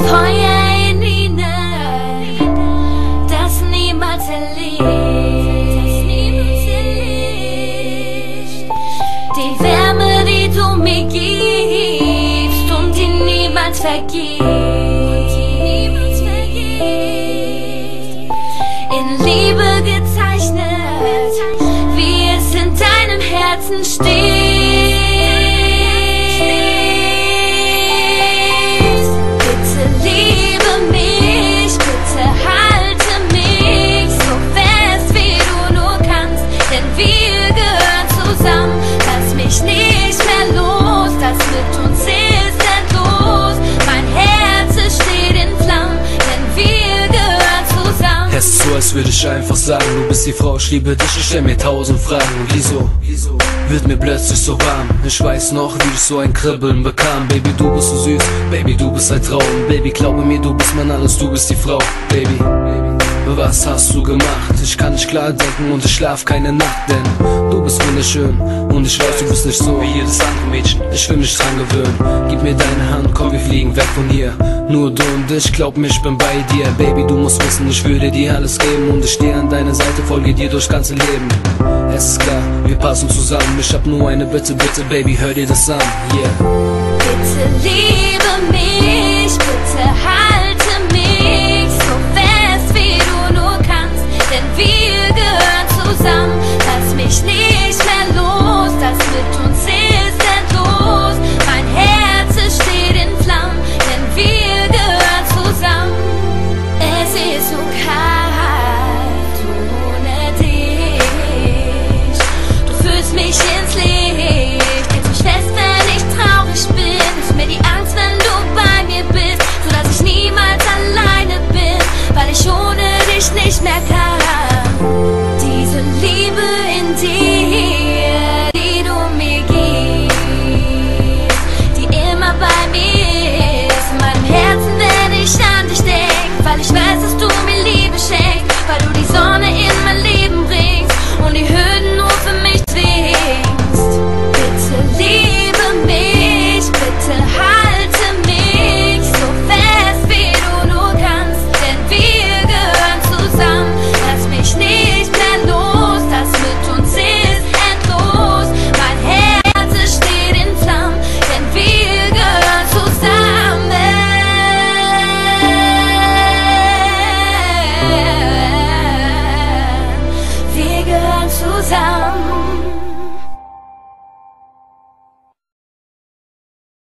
Feuer in ihnen, das niemals erlischt. Die Wärme, die du mir gibst und die niemals vergisst. In Liebe gezeichnet, wie es in deinem Herzen steht. So, als würde ich einfach sagen, du bist die Frau, ich liebe dich, ich stell mir 1000 Fragen. Und wieso wird mir plötzlich so warm? Ich weiß noch, wie ich so ein Kribbeln bekam. Baby, du bist so süß, Baby, du bist ein Traum. Baby, glaube mir, du bist mein alles, du bist die Frau. Baby, was hast du gemacht? Ich kann nicht klar denken und ich schlaf keine Nacht, denn du bist wunderschön und ich weiß, du bist nicht so wie jedes andere Mädchen. Ich will mich dran gewöhnen, gib mir deine Hand, komm, wir fliegen weg von hier. Nur du und ich, glaub mir, ich bin bei dir. Baby, du musst wissen, ich würde dir alles geben und ich stehe an deiner Seite, folge dir durchs ganze Leben. Es ist klar, wir passen zusammen, ich hab nur eine Bitte, bitte, Baby, hör dir das an, yeah. Bitte liebe mich, bitte halte mich so fest, wie du nur kannst, denn wir gehören zusammen. Lass mich nicht mehr los, das mit uns ist endlos. Mein Herz, es steht in Flammen, denn wir gehören zusammen. Es ist so kalt ohne dich, du führst mich ins Licht, hältst mich fest, wenn ich traurig bin. Nimmst mir die Angst, wenn du bei mir bist, sodass ich niemals alleine bin, weil ich ohne dich nicht mehr kann. Diese Liebe in dir, die du mir gibst, die immer bei mir ist, in meinem Herzen, wenn ich an dich denk, weil ich weiß, dass du mir Liebe schenkst, weil du die Sonne in mein Leben bringst und die Hürden nur für mich zwingst. Bitte liebe mich, bitte halte mich so fest, wie du nur kannst, denn wir gehören zusammen. Lass mich nicht mehr los, das mit uns ist endlos. Mein Herz, es steht in Flammen, denn wir gehören zusammen. Wir gehören zusammen.